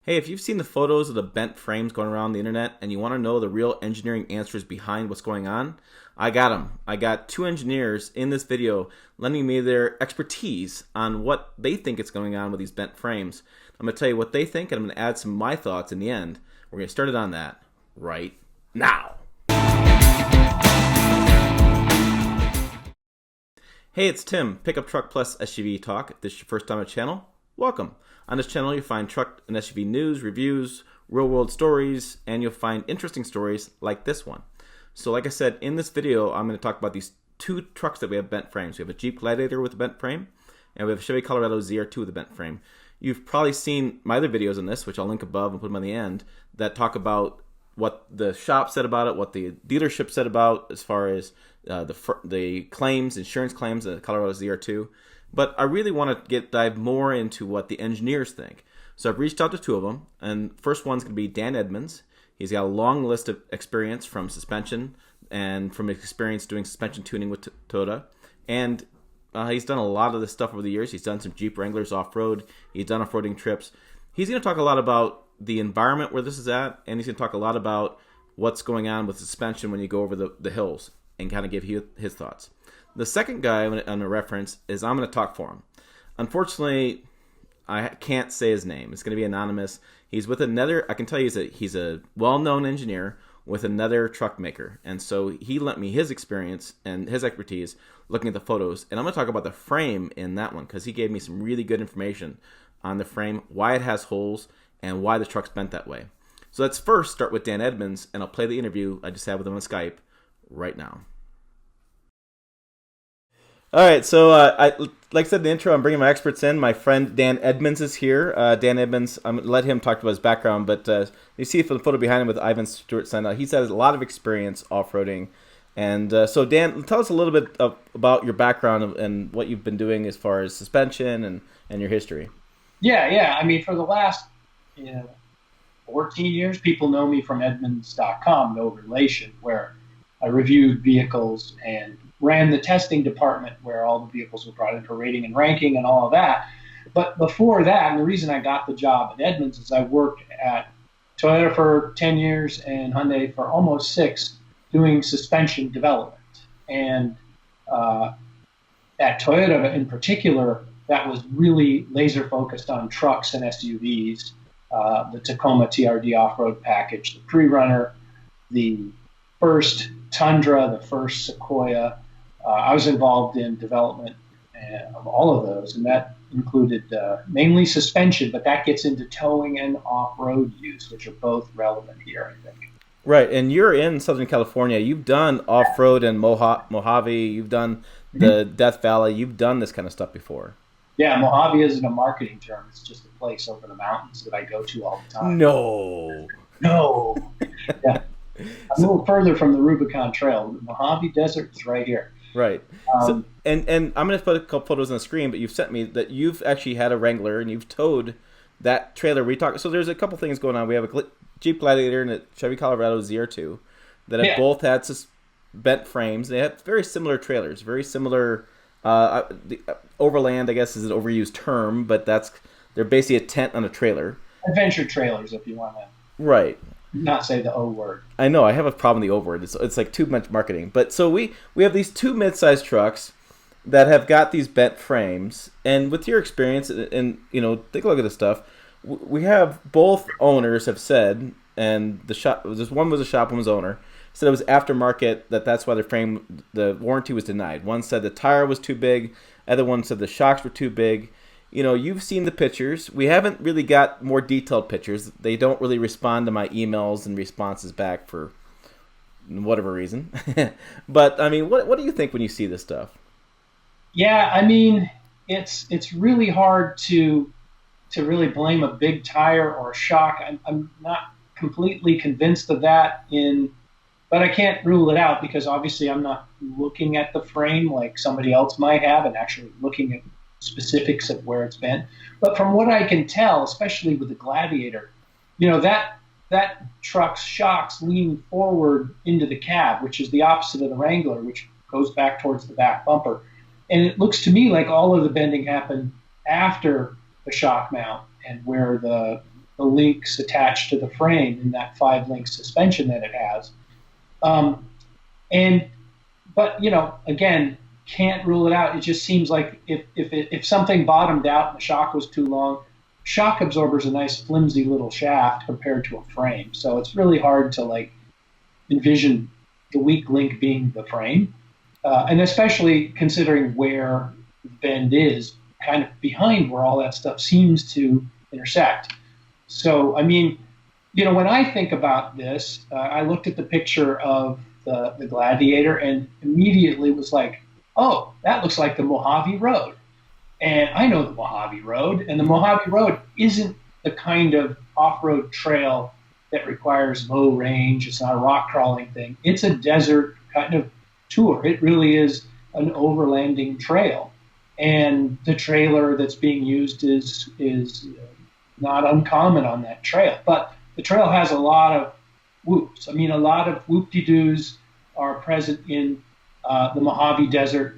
Hey, if you've seen the photos of the bent frames going around the internet and you want to know the real engineering answers behind what's going on, I got them. I got two engineers in this video lending me their expertise on what they think is going on with these bent frames. I'm going to tell you what they think, and I'm going to add some of my thoughts in the end. We're going to start it on that right now. Hey, it's Tim, Pickup Truck Plus SUV Talk. If this is your first time on the channel, welcome. On this channel, you'll find truck and SUV news, reviews, real-world stories, and you'll find interesting stories like this one. So like I said, in this video, I'm going to talk about these two trucks that we have bent frames. We have a Jeep Gladiator with a bent frame, and we have a Chevy Colorado ZR2 with a bent frame. You've probably seen my other videos on this, which I'll link above and put them on the end, that talk about what the shop said about it, what the dealership said about as far as the claims, insurance claims, the Colorado ZR2. But I really want to dive more into what the engineers think. So I've reached out to two of them, and first one's going to be Dan Edmonds. He's got a long list of experience from suspension and from experience doing suspension tuning with Toyota. And he's done a lot of this stuff over the years. He's done some Jeep Wranglers off-road. He's done off-roading trips. He's going to talk a lot about the environment where this is at, and he's going to talk a lot about what's going on with suspension when you go over the hills and kind of give his thoughts. The second guy I'm going to reference is I'm going to talk for him. Unfortunately, I can't say his name. It's going to be anonymous. He's with another, I can tell you he's a well-known engineer with another truck maker. And so he lent me his experience and his expertise looking at the photos. And I'm going to talk about the frame in that one because he gave me some really good information on the frame, why it has holes, and why the truck's bent that way. So let's first start with Dan Edmonds, and I'll play the interview I just had with him on Skype right now. All right, so like I said in the intro, I'm bringing my experts in. My friend Dan Edmonds is here. Dan Edmonds, I'm going to let him talk about his background, but you see the photo behind him with Ivan Stewart signed. He's had a lot of experience off-roading. And so Dan, tell us a little bit about your background and what you've been doing as far as suspension and your history. Yeah. I mean, for the last 14 years, people know me from Edmonds.com, no relation, where I reviewed vehicles and ran the testing department where all the vehicles were brought in for rating and ranking and all of that. But before that, and the reason I got the job at Edmonds is I worked at Toyota for 10 years and Hyundai for almost 6 doing suspension development. And at Toyota in particular, that was really laser focused on trucks and SUVs, the Tacoma TRD off-road package, the Pre-Runner, the first Tundra, the first Sequoia. I was involved in development of all of those, and that included mainly suspension, but that gets into towing and off-road use, which are both relevant here, I think. Right, and you're in Southern California. You've done off-road in Mojave. You've done the Death Valley. You've done this kind of stuff before. Yeah, Mojave isn't a marketing term. It's just a place over the mountains that I go to all the time. No. Yeah. A little further from the Rubicon Trail. The Mojave Desert is right here. Right. And I'm going to put a couple photos on the screen, but you've sent me that you've actually had a Wrangler and you've towed that trailer. So there's a couple things going on. We have a Jeep Gladiator and a Chevy Colorado ZR2 that have both had bent frames. They have very similar trailers, very similar. The overland, I guess, is an overused term, but they're basically a tent on a trailer. Adventure trailers, if you want to. Right. Not say the O word. I know, I have a problem with the O word. It's like too much marketing. But so we have these two mid-sized trucks that have got these bent frames. And with your experience, and take a look at this stuff, we have both owners have said, and one was a shop, one was owner, said it was aftermarket, that's why the warranty was denied. One said the tire was too big, other one said the shocks were too big. You've seen the pictures. We haven't really got more detailed pictures. They don't really respond to my emails and responses back for whatever reason. But, I mean, what do you think when you see this stuff? Yeah, I mean, it's really hard to really blame a big tire or a shock. I'm not completely convinced of that but I can't rule it out because obviously I'm not looking at the frame like somebody else might have and actually looking at specifics of where it's been. But from what I can tell, especially with the Gladiator, that truck's shocks lean forward into the cab, which is the opposite of the Wrangler, which goes back towards the back bumper. And it looks to me like all of the bending happened after the shock mount and where the the links attached to the frame in that 5-link suspension that it has. But again, can't rule it out. It just seems like if something bottomed out and the shock was too long, shock absorber is a nice flimsy little shaft compared to a frame. So it's really hard to envision the weak link being the frame. And especially considering where the bend is, kind of behind where all that stuff seems to intersect. So, when I think about this, I looked at the picture of the Gladiator and immediately was like, oh, that looks like the Mojave Road. And I know the Mojave Road, and the Mojave Road isn't the kind of off-road trail that requires low range. It's not a rock crawling thing. It's a desert kind of tour. It really is an overlanding trail. And the trailer that's being used is not uncommon on that trail. But the trail has a lot of whoops. A lot of whoop-de-doos are present in the Mojave Desert,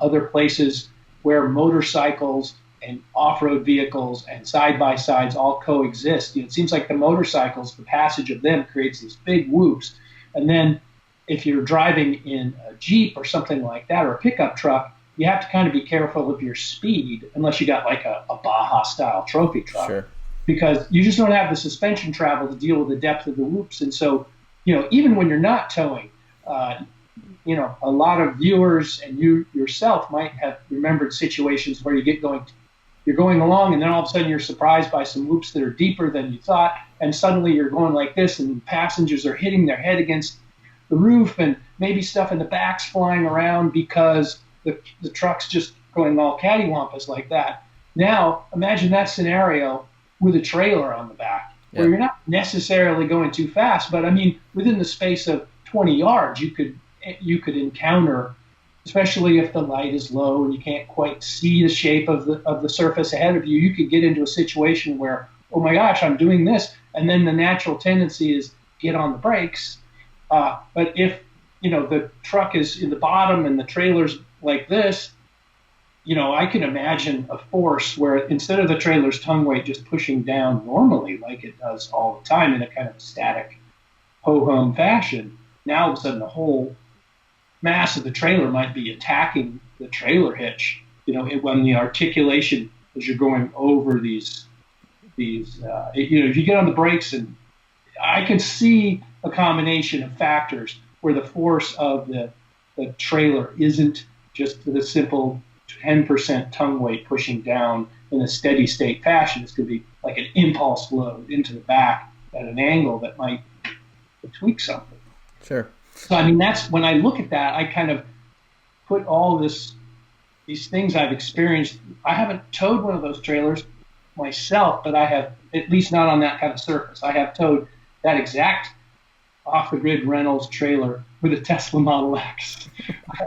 other places where motorcycles and off-road vehicles and side-by-sides all coexist. It seems like the motorcycles, the passage of them creates these big whoops. And then if you're driving in a Jeep or something like that, or a pickup truck, you have to kind of be careful of your speed, unless you got a Baja-style trophy truck. Sure. Because you just don't have the suspension travel to deal with the depth of the whoops. And so, even when you're not towing, a lot of viewers and you yourself might have remembered situations where you're going along, and then all of a sudden you're surprised by some whoops that are deeper than you thought, and suddenly you're going like this, and passengers are hitting their head against the roof, and maybe stuff in the back's flying around because the truck's just going all cattywampus like that. Now, imagine that scenario with a trailer on the back, where you're not necessarily going too fast, but within the space of 20 yards, you could encounter, especially if the light is low and you can't quite see the shape of the surface ahead of you, you could get into a situation where, oh my gosh, I'm doing this, and then the natural tendency is get on the brakes. But if the truck is in the bottom and the trailer's like this, I can imagine a force where instead of the trailer's tongue weight just pushing down normally like it does all the time in a kind of static ho-hum fashion, now all of a sudden the whole mass of the trailer might be attacking the trailer hitch, when the articulation as you're going over these if you get on the brakes, and I can see a combination of factors where the force of the trailer isn't just the simple 10% tongue weight pushing down in a steady state fashion. It's going to be like an impulse load into the back at an angle that might tweak something. Sure. So, that's when I look at that, I kind of put all these things I've experienced. I haven't towed one of those trailers myself, but I have, at least not on that kind of surface. I have towed that exact off-the-grid Reynolds trailer with a Tesla Model X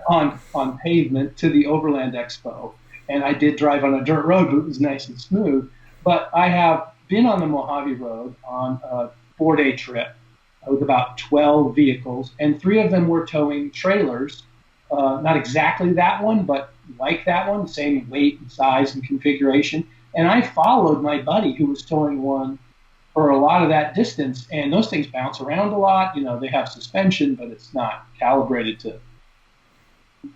on pavement to the Overland Expo. And I did drive on a dirt road, but it was nice and smooth. But I have been on the Mojave Road on a 4-day trip with about 12 vehicles, and 3 of them were towing trailers. Not exactly that one, but like that one, same weight and size and configuration. And I followed my buddy who was towing one for a lot of that distance, and those things bounce around a lot. They have suspension, but it's not calibrated to.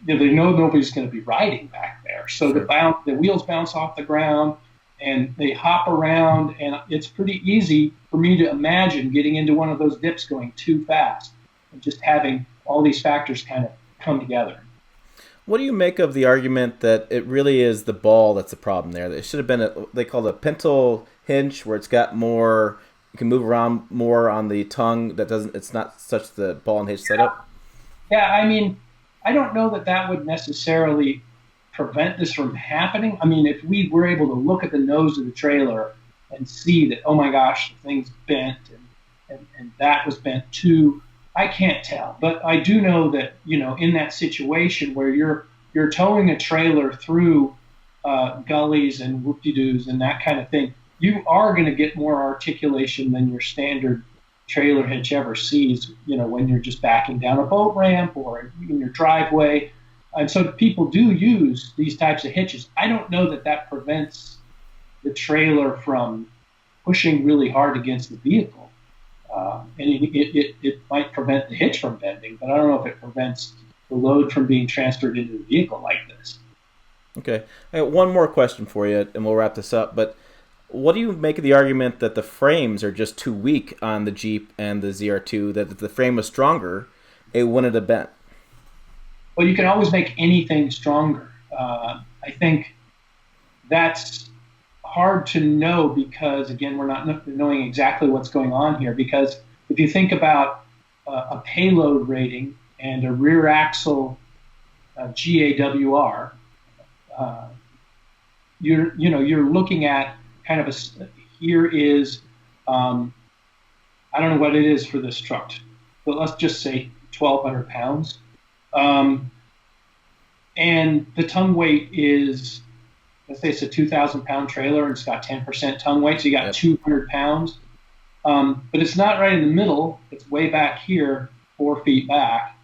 They know nobody's going to be riding back there, so Sure. the wheels bounce off the ground, and they hop around, and it's pretty easy for me to imagine getting into one of those dips going too fast, and just having all these factors kind of come together. What do you make of the argument that it really is the ball that's the problem there? That it should have been they call it a Pintle Hinge, where it's got more, you can move around more on the tongue. It's not such the ball and hinge setup. Yeah, I don't know that would necessarily prevent this from happening. If we were able to look at the nose of the trailer and see that, oh my gosh, the thing's bent and that was bent too, I can't tell. But I do know that, in that situation where you're towing a trailer through gullies and whoop-de-doos and that kind of thing, you are going to get more articulation than your standard trailer hitch ever sees, when you're just backing down a boat ramp or in your driveway. And so people do use these types of hitches. I don't know that prevents the trailer from pushing really hard against the vehicle. And it might prevent the hitch from bending, but I don't know if it prevents the load from being transferred into the vehicle like this. Okay. I got one more question for you, and we'll wrap this up. But what do you make of the argument that the frames are just too weak on the Jeep and the ZR2, that if the frame was stronger, it wouldn't have bent? Well, you can always make anything stronger. I think that's hard to know because, again, we're not knowing exactly what's going on here. Because if you think about a payload rating and a rear axle GAWR, you're looking at kind of here is I don't know what it is for this truck, but let's just say 1,200 pounds. And the tongue weight is, let's say it's a 2,000-pound trailer and it's got 10% tongue weight, so you got 200 pounds. But it's not right in the middle. It's way back here, 4 feet back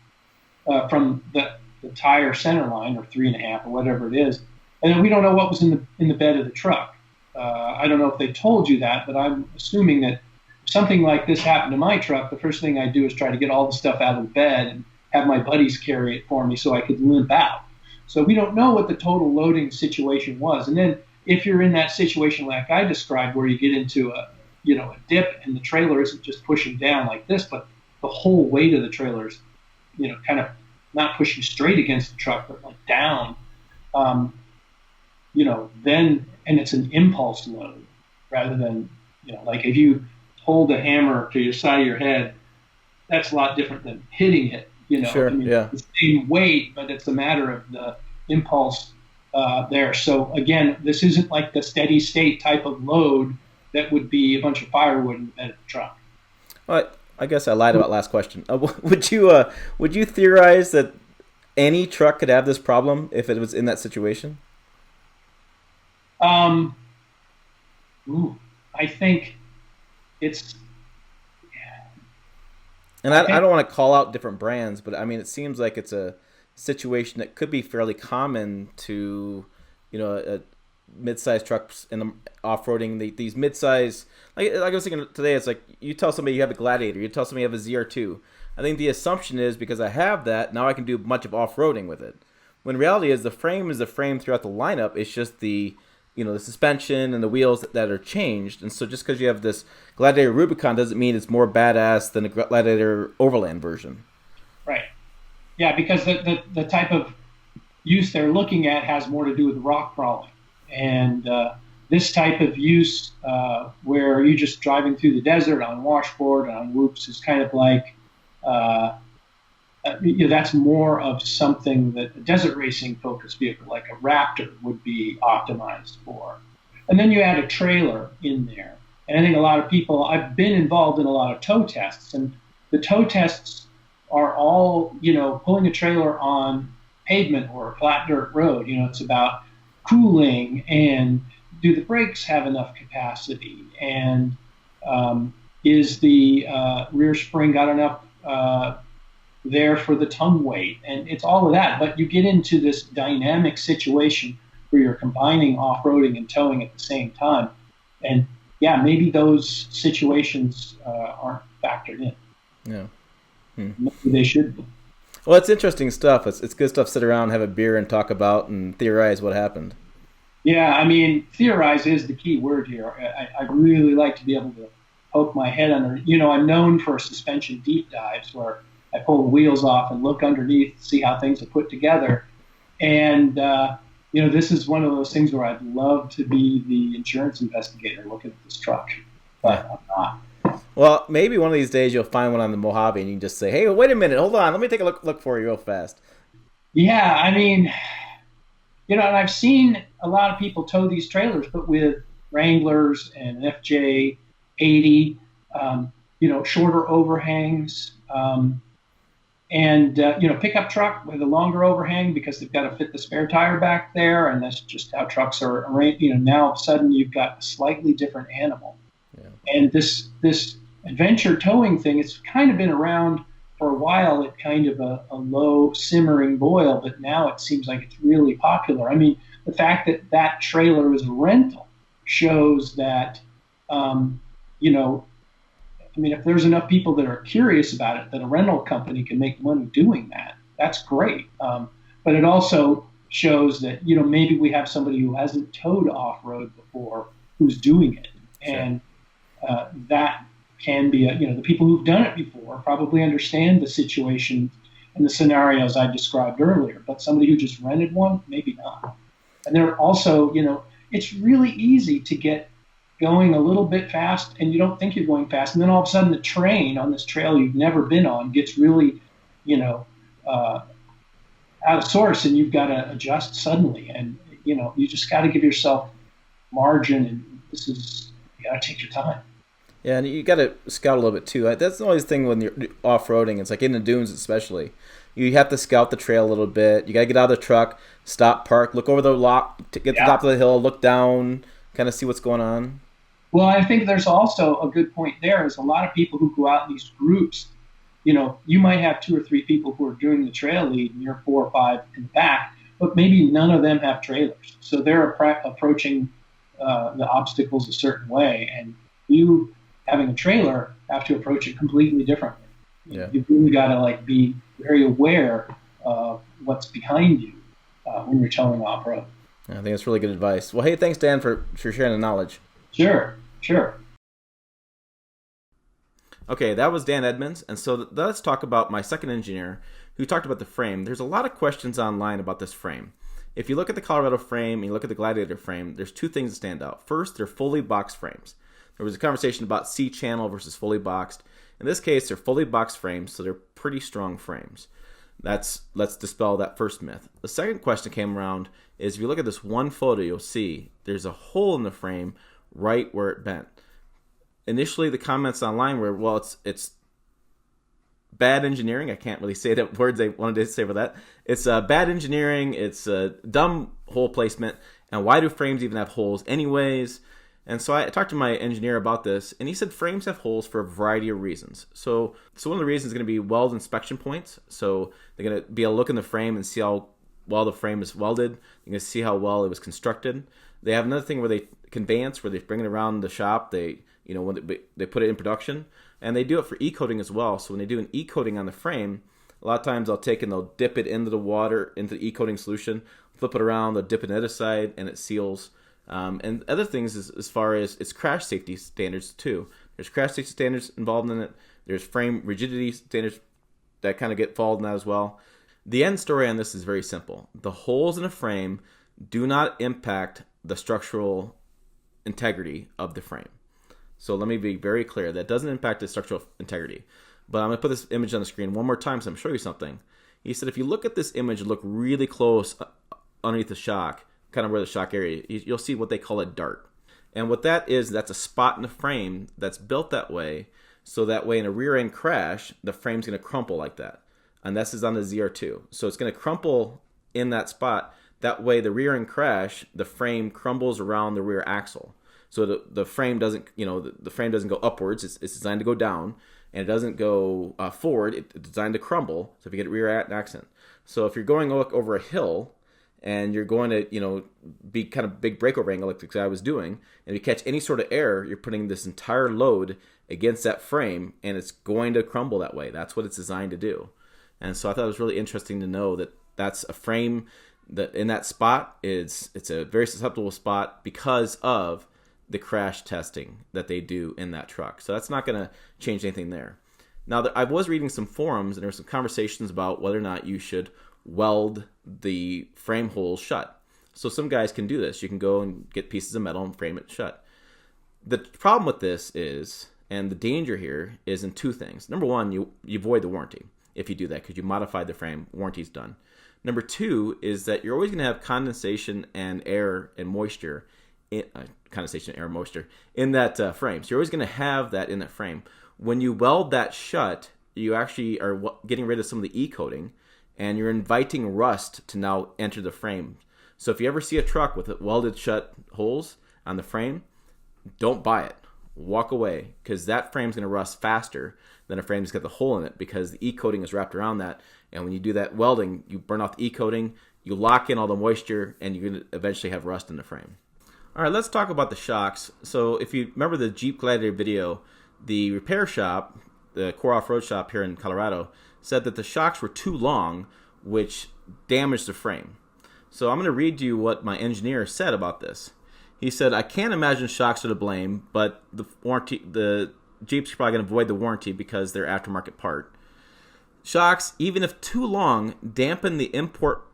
from the tire center line, or 3.5, or whatever it is. And then we don't know what was in the bed of the truck. I don't know if they told you that, but I'm assuming that if something like this happened to my truck, the first thing I do is try to get all the stuff out of the bed and have my buddies carry it for me so I could limp out. So we don't know what the total loading situation was. And then if you're in that situation like I described, where you get into a dip and the trailer isn't just pushing down like this, but the whole weight of the trailer is, kind of not pushing straight against the truck, but like down, then, and it's an impulse load rather than, like if you hold a hammer to your side of your head, that's a lot different than hitting it. Sure, yeah. It's the same weight, but it's a matter of the impulse there. So again, this isn't like the steady state type of load that would be a bunch of firewood in the bed of the truck. Well, I guess I lied about last question. Would you theorize that any truck could have this problem if it was in that situation? I think it's. And I don't want to call out different brands, but I mean, it seems like it's a situation that could be fairly common to, mid-size trucks in the off-roading. These mid-size, like I was thinking today, it's like you tell somebody you have a Gladiator, you tell somebody you have a ZR2. I think the assumption is because I have that, now I can do much of off-roading with it. When reality is the frame is the frame throughout the lineup. It's just the suspension and the wheels that are changed. And so just because you have this Gladiator Rubicon doesn't mean it's more badass than a Gladiator Overland version. Right. Yeah, because the type of use they're looking at has more to do with rock crawling. And this type of use where you're just driving through the desert on washboard and on whoops is kind of like, that's more of something that a desert racing focused vehicle like a Raptor would be optimized for. And then you add a trailer in there. And I think a lot of people, I've been involved in a lot of tow tests, and the tow tests are all, pulling a trailer on pavement or a flat dirt road. It's about cooling and do the brakes have enough capacity, and is the rear spring got enough there for the tongue weight, and it's all of that. But you get into this dynamic situation where you're combining off-roading and towing at the same time, and maybe those situations aren't factored in. Yeah, Maybe they should be. Well, it's interesting stuff. It's good stuff to sit around, have a beer, and talk about and theorize what happened. Yeah, I mean, theorize is the key word here. I really like to be able to poke my head under. I'm known for suspension deep dives where I pull the wheels off and look underneath, see how things are put together. And, this is one of those things where I'd love to be the insurance investigator looking at this truck, but I'm not. Well, maybe one of these days you'll find one on the Mojave and you can just say, hey, wait a minute, hold on, let me take a look for you real fast. Yeah, I mean, and I've seen a lot of people tow these trailers, but with Wranglers and FJ80, shorter overhangs, and pickup truck with a longer overhang because they've got to fit the spare tire back there, and that's just how trucks are arranged. Now all of a sudden you've got a slightly different animal. Yeah. And this adventure towing thing, it's kind of been around for a while at kind of a low simmering boil, but now it seems like it's really popular. I mean, the fact that trailer is a rental shows that You know, I mean, if there's enough people that are curious about it, that a rental company can make money doing that, that's great. But it also shows that, maybe we have somebody who hasn't towed off road before who's doing it. Sure. And that can be, the people who've done it before probably understand the situation and the scenarios I described earlier. But somebody who just rented one, maybe not. And they're also, it's really easy to get going a little bit fast and you don't think you're going fast. And then all of a sudden the train on this trail you've never been on gets really, out of source and you've got to adjust suddenly. And, you just got to give yourself margin and you got to take your time. Yeah, and you got to scout a little bit too. That's always the thing when you're off-roading. It's like in the dunes especially. You have to scout the trail a little bit. You got to get out of the truck, stop, park, look over the lock, get to the top of the hill, look down, kind of see what's going on. Well, I think there's also a good point there is a lot of people who go out in these groups, you might have 2 or 3 people who are doing the trail lead and you're 4 or 5 in the back, but maybe none of them have trailers. So they're approaching the obstacles a certain way, and you having a trailer have to approach it completely differently. Yeah. You've really got to be very aware of what's behind you when you're towing off-road. I think that's really good advice. Well, hey, thanks, Dan, for sharing the knowledge. Sure. Okay, that was Dan Edmonds, and so let's talk about my second engineer who talked about the frame. There's a lot of questions online about this frame. If you look at the Colorado frame and you look at the Gladiator frame, there's 2 things that stand out. First, they're fully boxed frames. There was a conversation about C-channel versus fully boxed. In this case, they're fully boxed frames, so they're pretty strong frames. Let's dispel that first myth. The second question came around is if you look at this one photo, you'll see there's a hole in the frame right where it bent. Initially, the comments online were, well, it's bad engineering. I can't really say the words I wanted to say for that. It's bad engineering. It's dumb hole placement. And why do frames even have holes anyways? And so I talked to my engineer about this, and he said frames have holes for a variety of reasons. So one of the reasons is going to be weld inspection points. So they're going to be able to look in the frame and see how well the frame is welded. They're going to see how well it was constructed. They have another thing where they conveyance, where they bring it around the shop. When they put it in production, and they do it for e-coating as well. So when they do an e-coating on the frame, a lot of times they'll dip it into the water, into the e-coating solution, flip it around, they'll dip it on the other side, and it seals. And other things as far as its crash safety standards too. There's crash safety standards involved in it. There's frame rigidity standards that kind of get followed in that as well. The end story on this is very simple. The holes in a frame do not impact the structural integrity of the frame. So let me be very clear. That doesn't impact the structural integrity. But I'm going to put this image on the screen one more time so I'm going to show you something. He said if you look at this image and look really close underneath the shock, kind of where the shock area, you'll see what they call a dart. And what that is, that's a spot in the frame that's built that way, so that way in a rear end crash, the frame's going to crumple like that. And this is on the ZR2. So it's going to crumple in that spot. That way the rear end crash, the frame crumbles around the rear axle. So the frame doesn't, the frame doesn't go upwards. It's designed to go down, and it doesn't go forward. It's designed to crumble. So if you get a rear accident, so if you're going over a hill and you're going to, be kind of big breakover angle like the guy was doing, and if you catch any sort of error, you're putting this entire load against that frame, and it's going to crumble that way. That's what it's designed to do. And so I thought it was really interesting to know that that's a frame that in that spot it's a very susceptible spot because of the crash testing that they do in that truck. So that's not going to change anything there. Now, I was reading some forums, and there were some conversations about whether or not you should weld the frame holes shut. So some guys can do this. You can go and get pieces of metal and frame it shut. The problem with this is, and the danger here, is in 2 things. Number 1, you avoid the warranty if you do that because you modified the frame. Warranty's done. Number 2 is that you're always going to have condensation and air and moisture condensation, air, moisture in that frame. So you're always going to have that in that frame. When you weld that shut, you actually are getting rid of some of the e-coating, and you're inviting rust to now enter the frame. So if you ever see a truck with welded shut holes on the frame, don't buy it. Walk away, because that frame's going to rust faster than a frame that's got the hole in it, because the e-coating is wrapped around that. And when you do that welding, you burn off the e-coating, you lock in all the moisture, and you're going to eventually have rust in the frame. All right, let's talk about the shocks. So if you remember the Jeep Gladiator video, the repair shop, the core off-road shop here in Colorado, said that the shocks were too long, which damaged the frame. So I'm going to read you what my engineer said about this. He said, I can't imagine shocks are to blame, but the Jeep's probably going to avoid the warranty because they're aftermarket part. Shocks, even if too long, dampen the input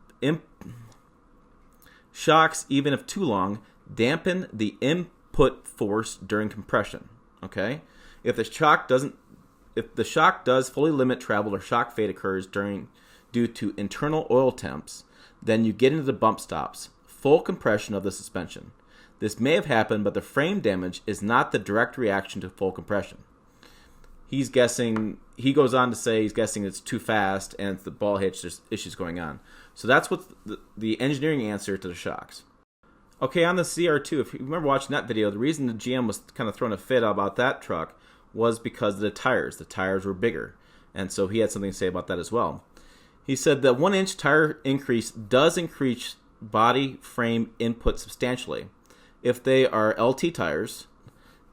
force during compression. Okay? If the shock does fully limit travel or shock fade occurs due to internal oil temps, then you get into the bump stops, full compression of the suspension. This may have happened, but the frame damage is not the direct reaction to full compression. He goes on to say he's guessing it's too fast and it's the ball hitch, there's issues going on. So that's what the engineering answer to the shocks. Okay, on the ZR2, if you remember watching that video, the reason the GM was kind of throwing a fit about that truck was because of the tires. The tires were bigger. And so he had something to say about that as well. He said that 1-inch tire increase does increase body frame input substantially. If they are LT tires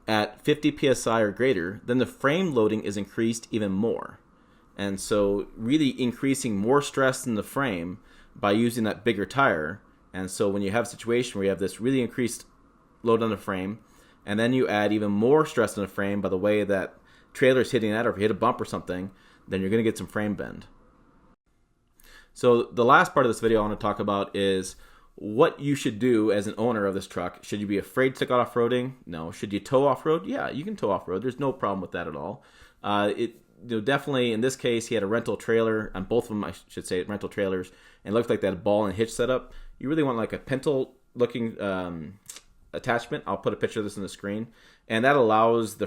at 50 psi or greater, then the frame loading is increased even more. And so really increasing more stress in the frame by using that bigger tire. And so when you have a situation where you have this really increased load on the frame, and then you add even more stress on the frame by the way that trailer is hitting that, or if you hit a bump or something, then you're going to get some frame bend. So the last part of this video I want to talk about is what you should do as an owner of this truck. Should you be afraid to take out off-roading? No. Should you tow off-road? Yeah, you can tow off-road. There's no problem with that at all. Definitely in this case, he had a rental trailer on both of them. I should say rental trailers, and it looked like that ball and hitch setup. You really want like a Pintle looking attachment. I'll put a picture of this on the screen, and that allows the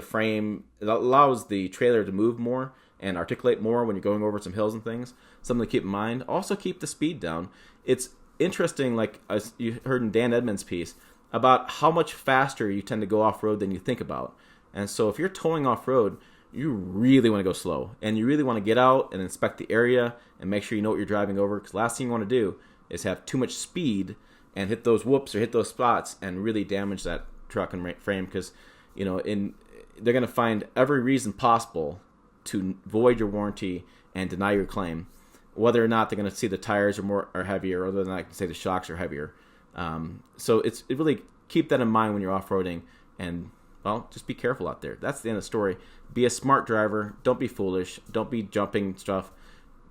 trailer to move more and articulate more when you're going over some hills and things. Something to keep in mind. Also keep the speed down. It's interesting, like you heard in Dan Edmonds' piece, about how much faster you tend to go off-road than you think about. And so if you're towing off-road, you really want to go slow, and you really want to get out and inspect the area and make sure you know what you're driving over, because the last thing you want to do is have too much speed and hit those whoops or hit those spots and really damage that truck and frame, because they're going to find every reason possible to void your warranty and deny your claim, whether or not they're going to see the tires are heavier, or whether or not they can say the shocks are heavier. So it really keep that in mind when you're off-roading, and well, just be careful out there. That's the end of the story. Be a smart driver. Don't be foolish. Don't be jumping stuff.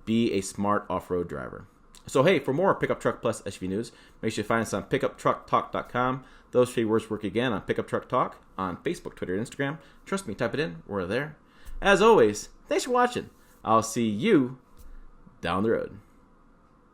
Be a smart off-road driver. So hey, for more Pickup Truck Plus SUV news, make sure you find us on pickuptrucktalk.com. Those 3 words work again on Pickup Truck Talk on Facebook, Twitter, and Instagram. Trust me, type it in. We're there. As always, thanks for watching. I'll see you down the road.